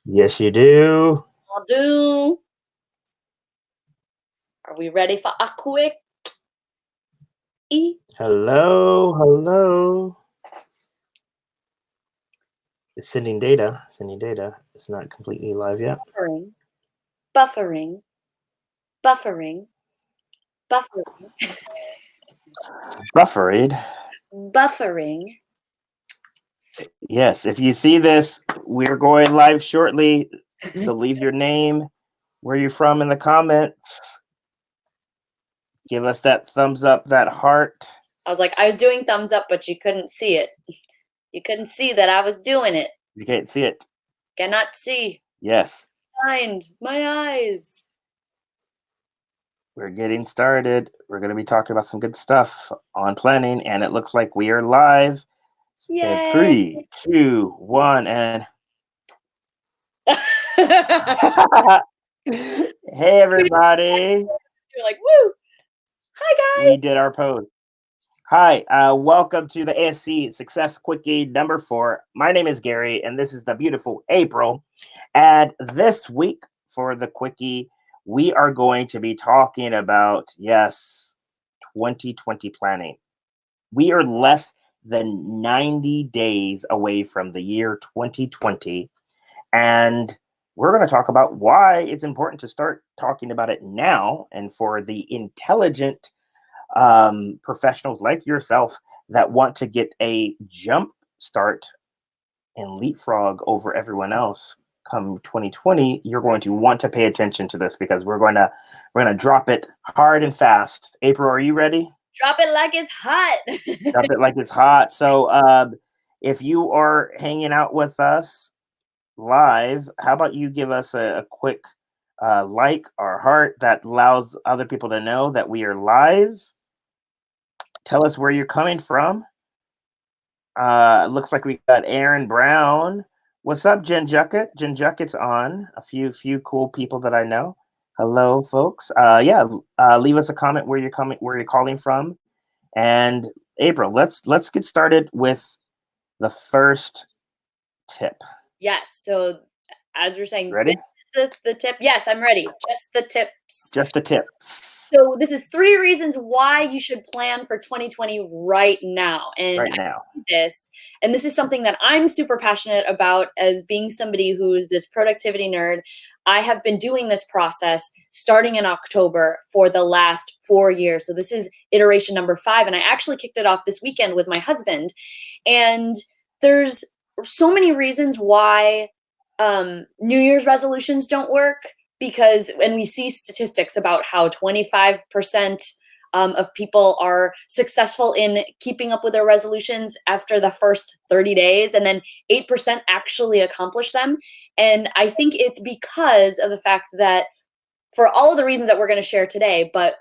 Yes, you do. I do. Are we ready for a quickie? Hello, hello. It's sending data. Sending data. It's not completely live yet. Buffering, buffering, buffering, buffering, Buffering. buffering. Yes, if you see this, we're going live shortly. So leave your name, where you're from in the comments. Give us that thumbs up, that heart. I was doing thumbs up, but you couldn't see it. You couldn't see that I was doing it. You can't see it. Cannot see. Yes. Blind. My eyes. We're getting started. We're going to be talking about some good stuff on planning, and it looks like we are live. In Yay. 3, 2, 1, and hey everybody. You're like, woo! Hi guys. We did our pose. Hi, welcome to the ASC Success Quickie number 4. My name is Gary, and this is the beautiful April. And this week for the Quickie, we are going to be talking about, 2020 planning. We are less than 90 days away from the year 2020. And we're going to talk about why it's important to start talking about it now, and for the intelligent professionals like yourself that want to get a jump start and leapfrog over everyone else come 2020, you're going to want to pay attention to this, because we're going to drop it hard and fast. April, are you ready? Drop it like it's hot. Drop it like it's hot. So if you are hanging out with us live, how about you give us a quick like or heart that allows other people to know that we are live. Tell us where you're coming from. Looks like we got Aaron Brown. What's up, Jen Juckett? Jen Juckett's on. A few cool people that I know. Hello, folks. Leave us a comment where you're calling from. And April, let's get started with the first tip. Yes. So as we're saying, Ready? this is the tip. Yes, I'm ready. Just the tips. Just the tips. So this is 3 reasons why you should plan for 2020 right now. And Right now. this is something that I'm super passionate about, as being somebody who's this productivity nerd. I have been doing this process starting in October for the last 4 years. So this is iteration number 5. And I actually kicked it off this weekend with my husband. And there's so many reasons why New Year's resolutions don't work, because when we see statistics about how 25% of people are successful in keeping up with their resolutions after the first 30 days, and then 8% actually accomplish them. And I think it's because of the fact that, for all of the reasons that we're going to share today, but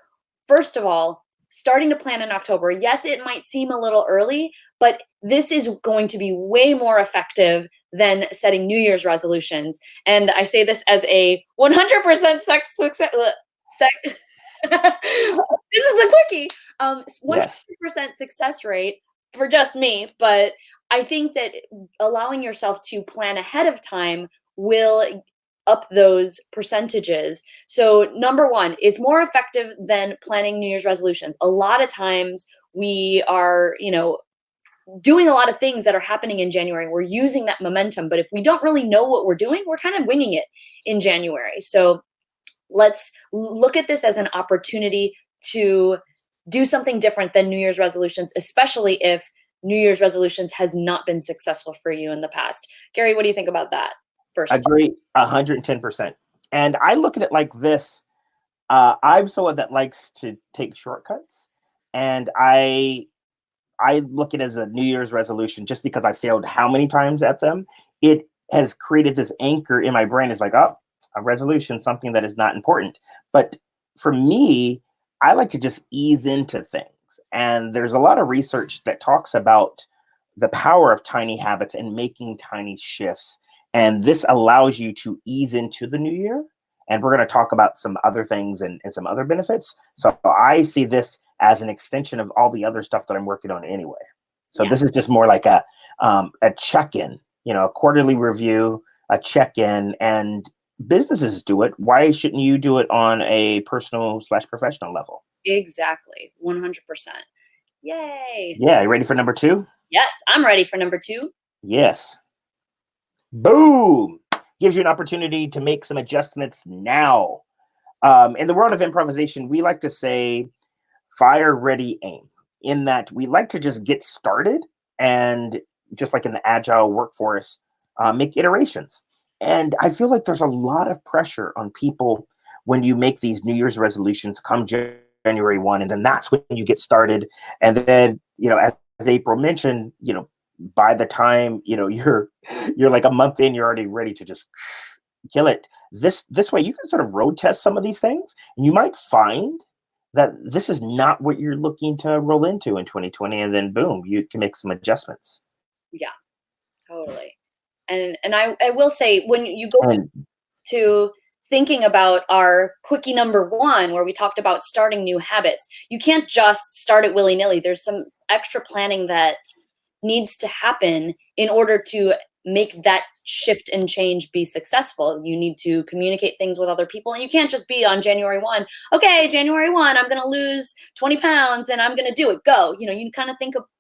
first of all, starting to plan in October, yes, it might seem a little early, but this is going to be way more effective than setting New Year's resolutions. And I say this as a 100% success. This is a quickie. 100% success rate for just me, but I think that allowing yourself to plan ahead of time will up those percentages. So number 1, it's more effective than planning New Year's resolutions. A lot of times we are, doing a lot of things that are happening in January. We're using that momentum, but if we don't really know what we're doing, we're kind of winging it in January. So let's look at this as an opportunity to do something different than New Year's resolutions, especially if New Year's resolutions has not been successful for you in the past. Gary, what do you think about that? First. Agree 110%. And I look at it like this. I'm someone that likes to take shortcuts, and I look at it as a New Year's resolution just because I failed how many times at them. It has created this anchor in my brain. It's like, oh, a resolution, something that is not important. But for me, I like to just ease into things. And there's a lot of research that talks about the power of tiny habits and making tiny shifts. And this allows you to ease into the new year. And we're going to talk about some other things and some other benefits. So I see this as an extension of all the other stuff that I'm working on anyway. So This is just more like a check-in, a quarterly review. a check-in, and businesses do it. Why shouldn't you do it on a personal / professional level? Exactly. 100%. Yay. Yeah, you ready for number 2? Yes, I'm ready for number 2. Yes. Boom! Gives you an opportunity to make some adjustments now. In the world of improvisation, we like to say fire, ready, aim, in that we like to just get started and, just like in the agile workforce, make iterations. And I feel like there's a lot of pressure on people when you make these New Year's resolutions come January 1, and then that's when you get started. And then, as April mentioned, by the time, you're like a month in, you're already ready to just kill it. This way you can sort of road test some of these things, and you might find that this is not what you're looking to roll into in 2020, and then boom, you can make some adjustments. Yeah, totally. And I will say, when you go And to thinking about our quickie number 1, where we talked about starting new habits, you can't just start it willy-nilly. There's some extra planning that needs to happen in order to make that shift and change be successful. You need to communicate things with other people, and you can't just be on January 1, okay, January 1, I'm going to lose 20 pounds and I'm going to do it. Go. You kind of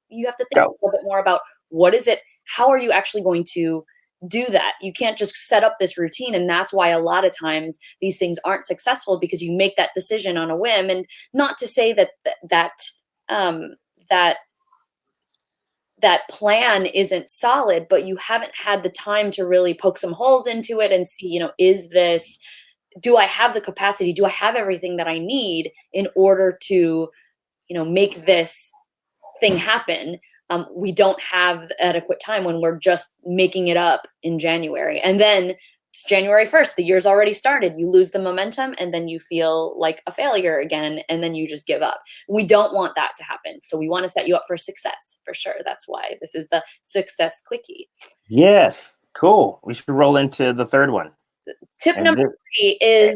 you have to think a go. little bit more about what is it, how are you actually going to do that? You can't just set up this routine. And that's why a lot of times these things aren't successful, because you make that decision on a whim. And not to say um, that that plan isn't solid, but you haven't had the time to really poke some holes into it and see, do I have the capacity? Do I have everything that I need in order to, make this thing happen? We don't have adequate time when we're just making it up in January. And then it's January 1st, the year's already started. You lose the momentum, and then you feel like a failure again, and then you just give up. We don't want that to happen. So we want to set you up for success, for sure. That's why this is the success quickie. Yes, cool. We should roll into the third one. Tip And number 3 is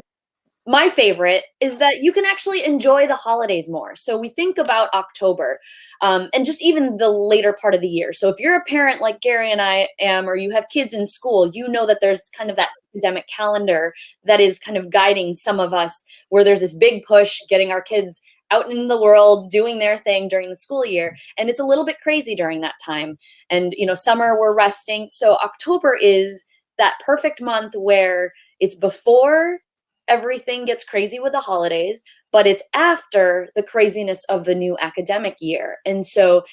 my favorite, is that you can actually enjoy the holidays more. So we think about October, and just even the later part of the year. So if you're a parent like Gary and I am, or you have kids in school, you know that there's kind of that academic calendar that is kind of guiding some of us, where there's this big push getting our kids out in the world doing their thing during the school year. And it's a little bit crazy during that time. And, summer, we're resting. So October is that perfect month where it's before everything gets crazy with the holidays, but it's after the craziness of the new academic year. And so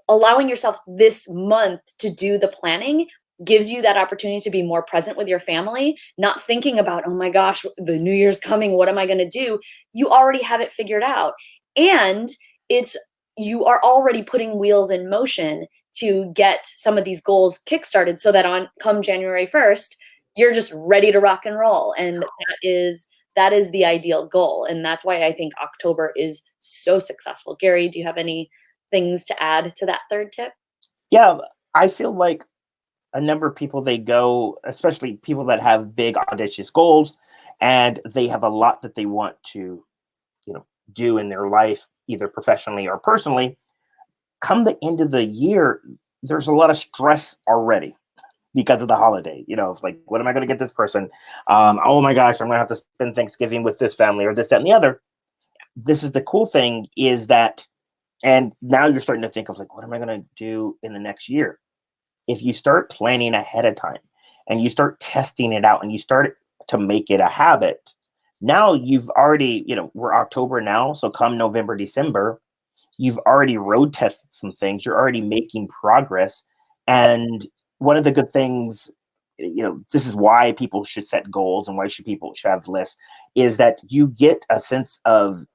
allowing yourself this month to do the planning gives you that opportunity to be more present with your family, not thinking about, oh my gosh, the new year's coming, what am I going to do? You already have it figured out. And you are already putting wheels in motion to get some of these goals kickstarted, so that come January 1st, you're just ready to rock and roll. And that is the ideal goal. And that's why I think October is so successful. Gary, do you have any things to add to that third tip? yeah, I feel like a number of people, they go, especially people that have big audacious goals, and they have a lot that they want to, do in their life, either professionally or personally. Come the end of the year, there's a lot of stress already because of the holiday. It's like, what am I going to get this person? Oh my gosh, I'm going to have to spend Thanksgiving with this family, or this, that, and the other. This is the cool thing, is that, and now you're starting to think of like, what am I going to do in the next year? If you start planning ahead of time and you start testing it out and you start to make it a habit, now you've already, we're October now. So come November, December, you've already road tested some things. You're already making progress. And one of the good things, this is why people should set goals and why people should have lists, is that you get a sense of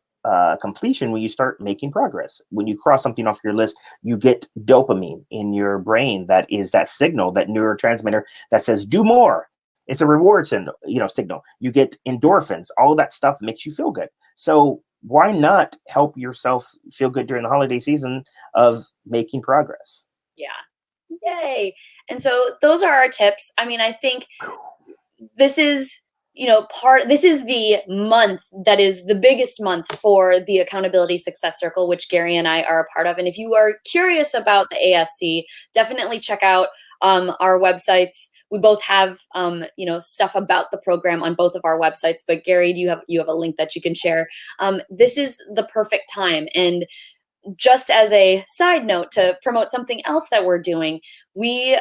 completion when you start making progress. When you cross something off your list, you get dopamine in your brain. That is that signal, that neurotransmitter that says do more. It's a reward signal. You get endorphins. All of that stuff makes you feel good. So why not help yourself feel good during the holiday season of making progress? Yeah. Yay. And so those are our tips. I mean, I think this is, this is the month that is the biggest month for the Accountability Success Circle, which Gary and I are a part of. And if you are curious about the ASC, definitely check out our websites. we both have, stuff about the program on both of our websites. But Gary, you have a link that you can share? This is the perfect time. And just as a side note to promote something else that we're doing, we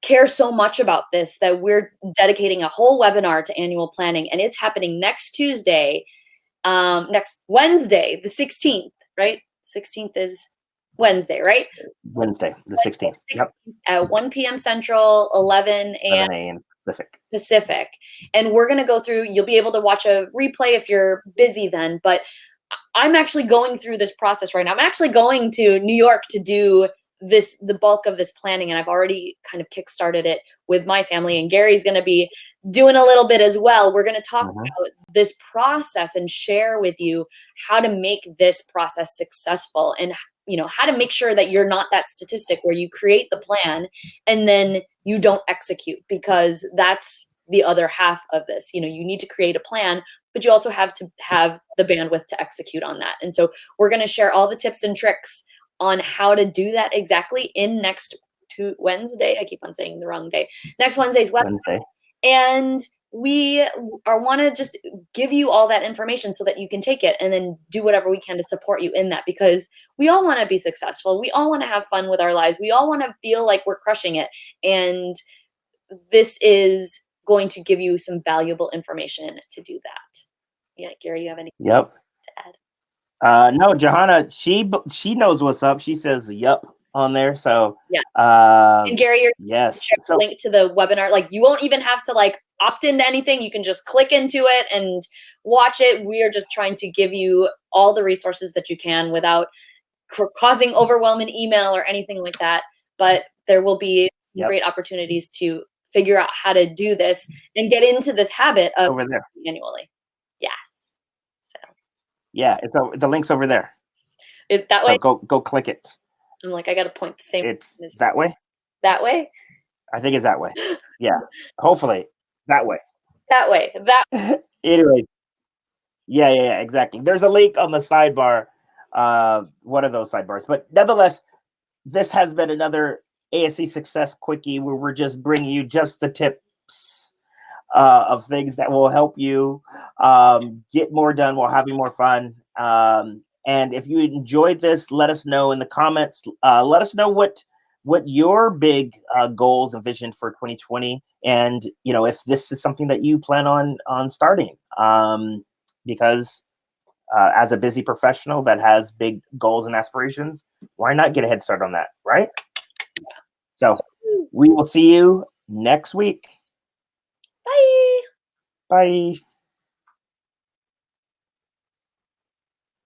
care so much about this that we're dedicating a whole webinar to annual planning, and it's happening next Tuesday, next Wednesday, the 16th, right? 16th is Wednesday, right? Wednesday, the 16th. Yep. At 1 p.m. Central, 11 a.m. Pacific. Pacific. And we're going to go through, you'll be able to watch a replay if you're busy then, but I'm actually going through this process right now. I'm actually going to New York to do the bulk of this planning, and I've already kind of kickstarted it with my family, and Gary's going to be doing a little bit as well. We're going to talk about this process and share with you how to make this process successful, and how to make sure that you're not that statistic where you create the plan and then you don't execute, because that's the other half of this. You need to create a plan, but you also have to have the bandwidth to execute on that. And so we're going to share all the tips and tricks on how to do that exactly in next Wednesday. I keep on saying the wrong day. Next Wednesday's Wednesday. And we want to just give you all that information so that you can take it and then do whatever we can to support you in that, because we all want to be successful. We all want to have fun with our lives. We all want to feel like we're crushing it. And this is going to give you some valuable information to do that. Yeah, Gary, you have anything to add? No, Johanna, she knows what's up. She says "yup" on there. So yeah. And Gary, you're share the link to the webinar. Like, you won't even have to opt into anything. You can just click into it and watch it. We are just trying to give you all the resources that you can without causing overwhelming email or anything like that. But there will be great opportunities to figure out how to do this and get into this habit of over there annually. Yes. So. Yeah, the link's over there. Is that way? Go click it. I'm like, I got to point the same. It's that way. That way. I think it's that way. Yeah. Hopefully that way. That way. That. Anyway. Yeah, exactly. There's a link on the sidebar. One of those sidebars, but nevertheless, this has been another ASC Success Quickie, where we're just bringing you just the tips of things that will help you get more done while having more fun. And if you enjoyed this, let us know in the comments. Let us know what your big goals and vision for 2020, and if this is something that you plan on starting. Because as a busy professional that has big goals and aspirations, why not get a head start on that, right? So we will see you next week. Bye. Bye.